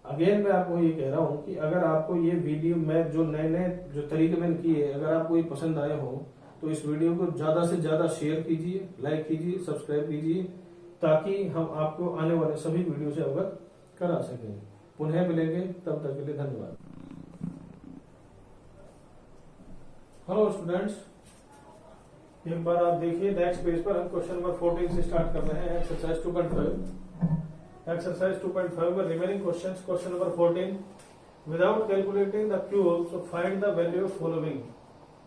अगेन मैं आपको ये कह रहा हूं कि अगर आपको ये वीडियो में जो नए नए जो तरीके मैंने किए, अगर आपको ये पसंद आए हो तो इस वीडियो को ज्यादा से ज्यादा शेयर कीजिए, लाइक कीजिए, सब्सक्राइब कीजिए, ताकि हम आपको आने वाले सभी वीडियो से अवगत करा सकें। पुनः मिलेंगे, तब तक के लिए धन्यवाद। हेलो स्टूडेंट्स, एक बार आप देखिए नेक्स्ट पेज पर हम क्वेश्चन नंबर 14 से स्टार्ट कर रहे हैं, एक्सरसाइज 2.5। एक्सरसाइज 2.5 में remaining questions, question number 14, without calculating the cubes find the value of following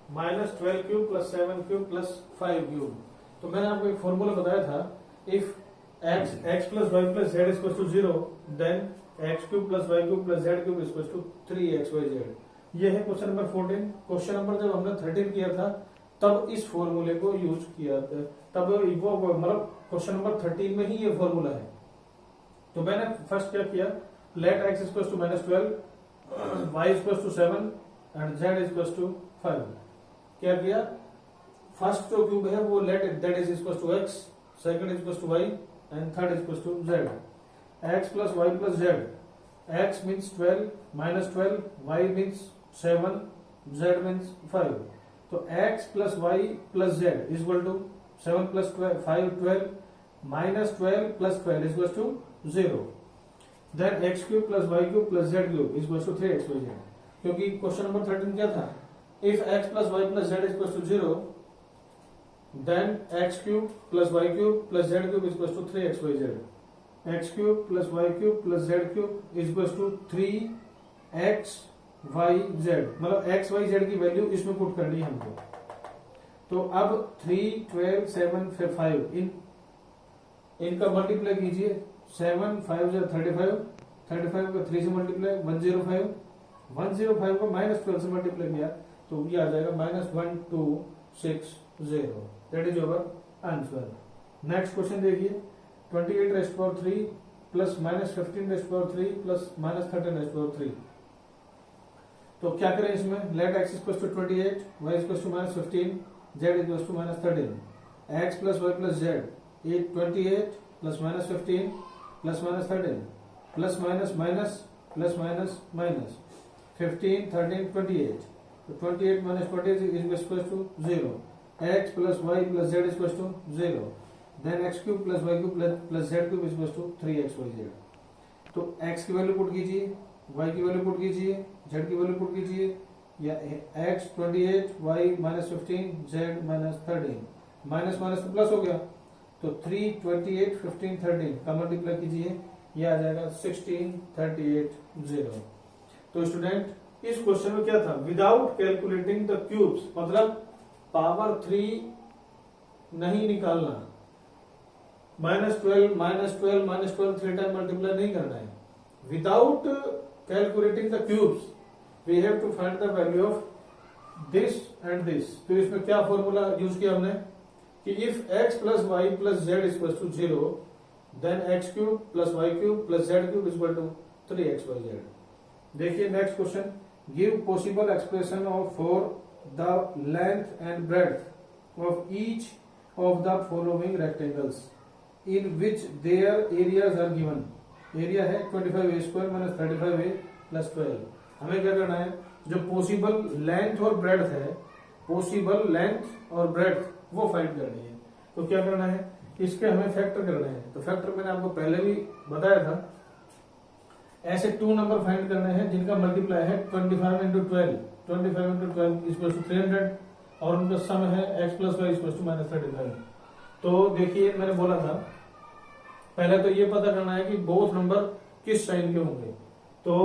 -12 cube plus 7 cube plus 5 cube. तो मैंने आपको एक फॉर्मूला बताया था, if x plus y plus z equal to 0 then x cube plus y cube plus z cube equal to 3xyz। ये है क्वेश्चन नंबर 14। क्वेश्चन नंबर जब हमने 13 किया था तब इस फॉर्मूले को यूज किया था, तब वो मतलब क्वेश्चन नंबर 13 में ही ये फॉर्मूला है। तो मैंने फर्स्ट क्या किया, let x equal to -12, y equal to 7 and z equal to 5। क्या किया, फर्स्ट जो क्यूब है वो let that is equal to x, second equal to y and third equal to z। x plus y plus z, x means 12, -12, y means 7, z means 5। तो x plus y plus z is equal to 7 plus 5 12, -12 plus 12 is equal to 0। Then x cube plus y cube plus z cube is equal to 3xyz। क्योंकि क्वेश्चन नंबर 13 क्या था, if x plus y plus z is equal to 0 then x cube plus y cube plus z cube is equal to 3xyz। x cube plus y cube plus z cube is equal to 3xyz, मतलब x y z की वैल्यू इसमें पुट करनी है हमको। तो अब 3 12 7 फिर 5 इनका मल्टीप्लाई कीजिए, 7 5 35, 35 का 3 से मल्टीप्लाई 105, 105 को -12 से मल्टीप्लाई किया तो ये आ जाएगा -1260। That is our answer. Next question देखिए, 28⁻³ प्लस -15⁻³ प्लस -13⁻³। तो क्या करें इसमें, let x equal to 28, y equal to -15, z equal to -13। x plus y plus z, 28 plus -15 plus -13 plus minus minus plus minus minus 15 13 28। तो 28 minus 28 is equal to 0। x plus y plus z equal to 0। Then x cube plus y cube plus z cube equal to 3xyz। तो x की वैल्यू पुट कीजिए, y की वैल्यू पुट कीजिए, z की वैल्यू पुट कीजिए, या x 28, y -15, z -13, minus minus तो प्लस हो गया, तो 3 28 15 13 का मल्टीप्लाई कीजिए, ये आ जाएगा 16 38 0। तो स्टूडेंट इस क्वेश्चन में क्या था, विदाउट कैलकुलेटिंग द क्यूब्स, मतलब पावर 3 नहीं निकालना, -12 -12 3 टाइम मल्टीप्लाई नहीं करना है। Without calculating the cubes we have to find the value of this and this. तो इसमें क्या फॉर्मूला यूज किया हमने कि if x plus y plus z equal to 0 then x cube plus y cube plus z cube equal to 3xyz। देखिए next question, give possible expression of for the length and breadth of each of the following rectangles in which their areas are given. Area है 25a square minus 35a plus 12। हमें क्या करना है, जो पॉसिबल लेंथ और ब्रेड्थ है, पॉसिबल लेंथ और ब्रेड्थ वो फाइंड करनी है। तो क्या करना है, इसके हमें फैक्टर करना है। तो फैक्टर मैंने आपको पहले भी बताया था, ऐसे 2 नंबर फाइंड करने हैं जिनका मल्टीप्लाई है 25 × 12, 25 × 12 इक्वल टू 300, और उनका सम है x plus y equal to minus 35। तो देखिए मैंने बोला था पहले तो ये पता करना है कि बोथ नंबर किस साइन के होंगे। तो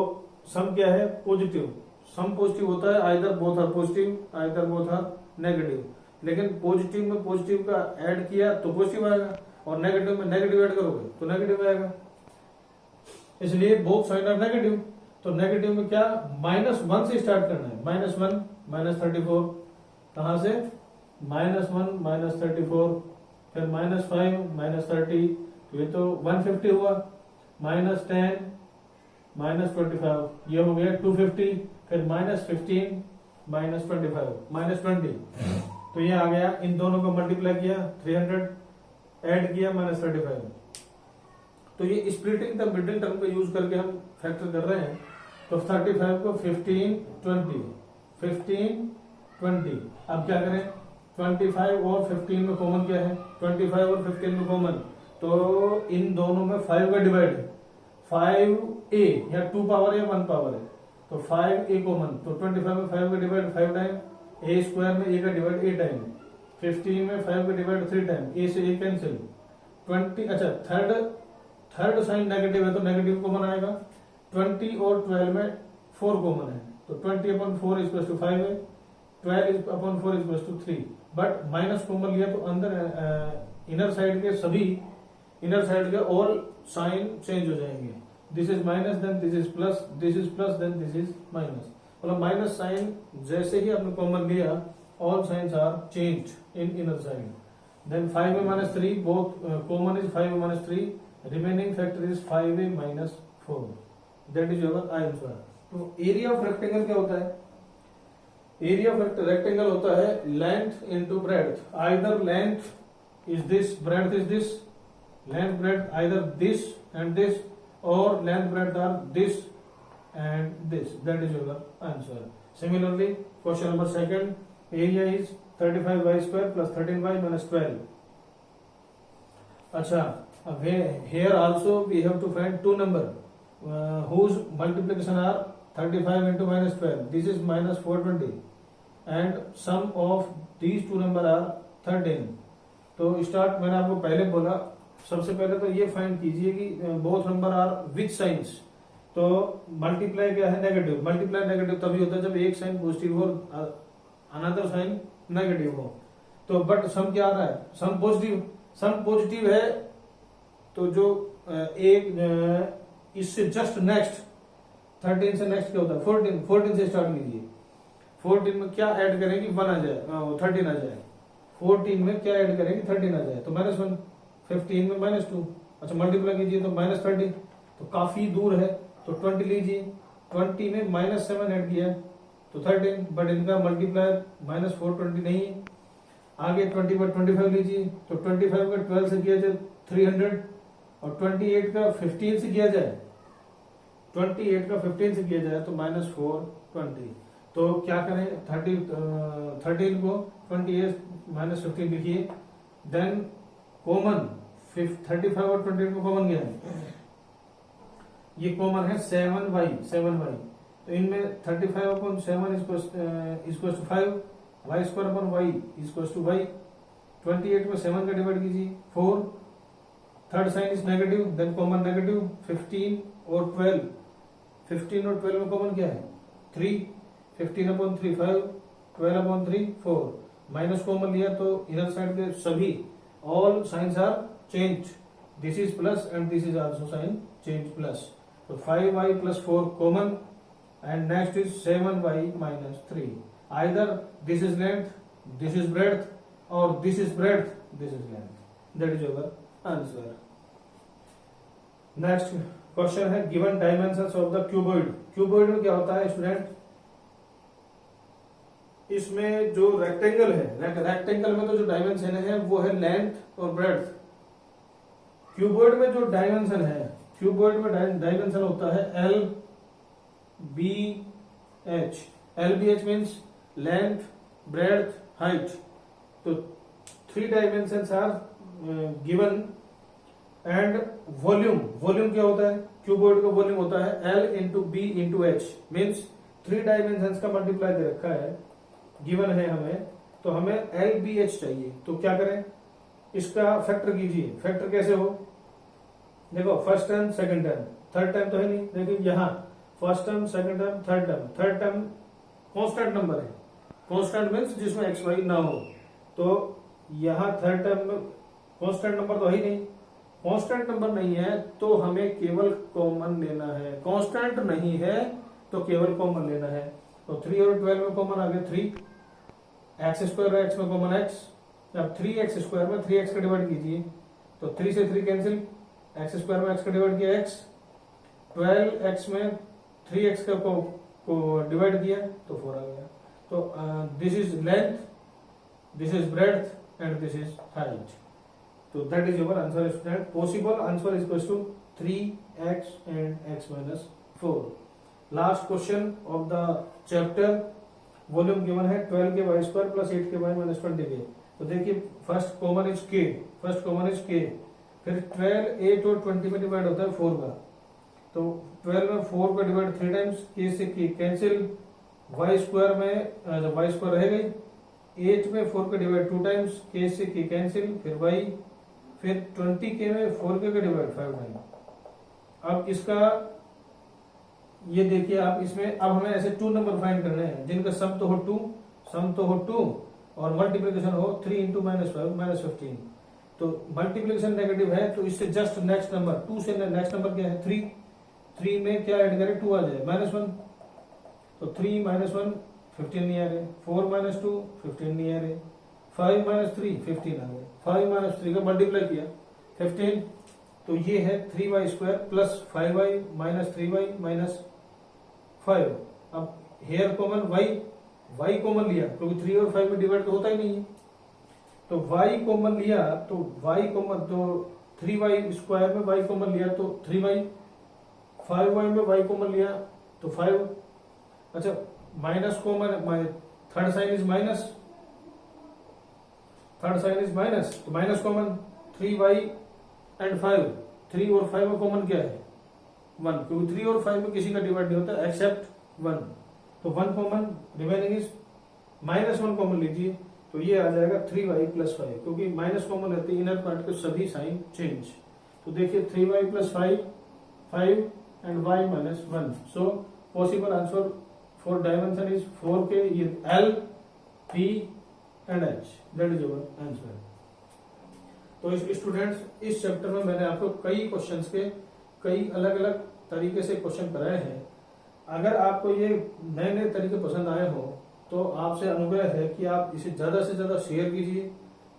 सम क्या है, पॉजिटिव। सम पॉजिटिव होता है either both are positive either both are negative. लेकिन पॉजिटिव में पॉजिटिव का ऐड किया तो पॉजिटिव आएगा और नेगेटिव में नेगेटिव ऐड करोगे तो नेगेटिव आएगा, इसलिए बोथ साइन आर नेगेटिव। तो नेगेटिव में क्या, -1 से स्टार्ट करना है। -1 -34, कहां से, -1 -34, फिर -5 -30, तो ये तो 150 हुआ, -10 -25, ये हो गया 250, फिर -15 -25 -20, तो ये आ गया। इन दोनों को मल्टीप्लाई किया 300, ऐड किया -35। तो ये स्प्लिटिंग द मिडिल टर्म का यूज करके हम फैक्टर कर रहे हैं। तो 35 को 15 20, अब क्या करें, 25 और 15 में कॉमन क्या है, 25 और 15 में कॉमन, तो इन दोनों में 5 का डिवाइड है, 5a या 2 पावर या 1 पावर है, तो 5a कॉमन, तो 25 में 5 का डिवाइड 5 टाइम, a स्क्वायर में a का डिवाइड a टाइम, 15 में 5 का डिवाइड 3 टाइम, a से a कैंसिल, 20, अच्छा थर्ड साइन नेगेटिव है तो नेगेटिव कॉमन आएगा, 20 और 12 में 4 कॉमन है, तो 20/4 इक्वल टू 5 है, 12/4 equal to 3, but minus common लिया तो अंदर इनर साइड के सभी इनर साइड के ऑल साइन चेंज हो जाएंगे। This is minus then this is plus, this is plus then this is minus, मतलब माइनस साइन जैसे ही आपने कॉमन लिया all signs are changed in inner side. Then 5a -3 both common is 5a -3, remaining factor is 5a -4, that is your answer. तो एरिया ऑफ रेक्टेंगल क्या होता है, एरिया ऑफ रेक्टेंगल होता है length into breadth, either length is this breadth is this, length breadth either this and this और length breadth are this and this, that is your answer. Similarly question number second, area is 35y² + 13y - 12। अच्छा, here also we have to find two number whose multiplication are 35 into -12, this is -420 and sum of these two number are 13। तो स्टार्ट मैंने आपको पहले बोला, सबसे पहले तो ये फाइंड कीजिए कि both number are which signs. तो मल्टीप्लाई क्या है, नेगेटिव। मल्टीप्लाई नेगेटिव तभी होता है जब एक साइन पॉजिटिव हो अनदर साइन नेगेटिव हो। तो बट सम क्या आ रहा है, सम पॉजिटिव, सम पॉजिटिव है तो जो एक इससे जस्ट नेक्स्ट 13 से नेक्स्ट क्या होता है 14 से स्टार्ट कीजिए। 14 में क्या ऐड करेंगे 1 आ जाए, 13 आ जाए। 14 में क्या ऐड करेंगे 13 आ जाए तो -1, 15 में -2, अच्छा मल्टीप्लाई कीजिए तो -30, तो काफी दूर है तो 20 लीजिए, 20 में -7 ऐड किया तो 13, बट इनका मल्टीप्लायर -420 नहीं है। आगे 20/25 लीजिए तो 25 का 12 से किया जाए 300 और 28 का 15 से किया जाए, 28 का 15 से किया जाए तो -420। तो क्या करें 13 को 28 -15 लिखिए, देन कॉमन 35 और 28 को कॉमन गया है, ये कॉमन है 7y, तो इनमें 35/7 equal to 5, y² equal to y, 28 में 7 का डिवाइड कीजिए 4, third sign is negative, then common negative, 15 और 12, 15 और 12 में कॉमन क्या है 3, 15/3 5, 12/3 4, माइनस कॉमन लिया तो इधर साइड के सभी all signs are change, this is plus and this is also sign change plus, तो 5y + 4 common and next is 7y - 3, either this is length, this is breadth और this is breadth, this is length, that is your answer. Next question है given dimensions of the cuboid. Cuboid में क्या होता है स्टूडेंट, इसमें जो रेक्टेंगल है, रेक्टेंगल में तो जो डायमेंशन है वो है लेंथ और ब्रेड्थ। क्यूबॉइड में जो डायमेंशन है, क्यूबॉइड में डायमेंशन होता है LBH। LBH means length, breadth, height. तो 3 dimensions are given and volume. Volume क्या होता है, क्यूबॉइड का वॉल्यूम होता है L × B × H, means 3 dimensions का मल्टीप्लाई दे रखा है, गिवन है हमें तो हमें LBH चाहिए। तो क्या करें, इसका फैक्टर कीजिए। फैक्टर कैसे हो, देखो first term second term, third term तो है नहीं, लेकिन यहाँ first term second term third term constant number है। कांस्टेंट मीन्स जिसमें एक्स वाई ना हो। तो यहाँ थर्ड टर्म में कांस्टेंट नंबर तो है ही नहीं, कांस्टेंट नंबर नहीं है तो हमें केवल कॉमन लेना है। कांस्टेंट नहीं है तो केवल कॉमन लेना है। तो 3 और 12 में कॉमन आ गया 3, एक्स स्क्वायर एक्स में कॉमन एक्स। अब 3x स्क्वायर में 3x का डिवाइड कीजिए, तो 3 से 3 कैंसिल, एक्स स्क्वायर में x का डिवाइड किया x, 12x में 3x का को डिवाइड किया तो 4 आ गया। तो this is length, this is breadth and this is height. तो that is your answer student. Possible answer is equal to 3x and x minus 4। Last question of the chapter, volume given है 12 के वाई स्क्वायर प्लस 8 के वाई माइनस 20 के। तो देखिए फर्स्ट कॉमन इज के, फर्स्ट कॉमन इज के, फिर 12 8 और 20 में डिवाइड होता है 4 का। तो 12 में 4 का डिवाइड 3 टाइम्स, के से के कैंसिल, वाई स्क्वायर में वाई स्क्वायर रह गई, 8 में 4 का डिवाइड 2 टाइम्स, के से के कैंसिल, फिर वाई, फिर 20 के में 4 के डिवाइड 5 टाइम। अब इसका ये देखिए आप इसमें, अब हमें ऐसे 2 नंबर फाइंड करने हैं जिनका सम तो हो 2, सम तो हो 2 और मल्टीप्लिकेशन हो 3 इंटू माइनस 5 माइनस 15। तो मल्टीप्लिकेशन नेगेटिव है तो इससे जस्ट नेक्स्ट नंबर 2 से नेक्स्ट नंबर क्या है 3, 3 में क्या ऐड करें 2 आ जाए -1, तो 3 - 1 15 नहीं आ रहे, 4 - 2 15 नहीं आ रहे, 5 - 3 15 आ गए, 5 - 3 का मल्टीप्लाई किया 15। तो ये है 3y square plus 5y minus 3y minus 5। अब हेयर कॉमन y कॉमन लिया क्योंकि 3 और 5 में डिवाइड तो होता ही नहीं है। तो y कॉमन लिया तो y कॉमन, तो 3y स्क्वायर में y कॉमन लिया तो 3y, 5y में y कॉमन लिया तो 5। अच्छा minus common, third sign is minus, third sign is minus, तो माइनस कॉमन 3y एंड 5, 3 और 5 में कॉमन क्या है 1, क्योंकि 3 और 5 में किसी का डिवाइड नहीं होता एक्सेप्ट 1। तो 1 कॉमन, रिमेनिंग इज -1 कॉमन लीजिए, तो ये आ जाएगा 3y + 5, क्योंकि माइनस कॉमन रहते हैं इनर पार्ट के सभी साइन चेंज। तो देखिए 3y + 5 and y -1। So possible answer for dimension is 4 के, ये L, P and H, that is your answer. तो स्टूडेंट्स इस चैप्टर में मैंने आपको कई क्वेश्चंस के कई अलग अलग तरीके से क्वेश्चन कराए हैं। अगर आपको ये नए नए तरीके पसंद आए हो तो आपसे अनुग्रह है कि आप इसे ज्यादा से ज्यादा शेयर कीजिए,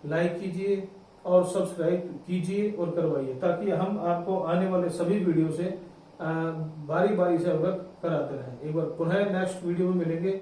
लाइक कीजिए और सब्सक्राइब कीजिए और करवाइए, ताकि हम आपको आने वाले सभी वीडियो से बारी बारी से अवगत कराते रहें। एक बार पुनः नेक्स्ट वीडियो में मिलेंगे।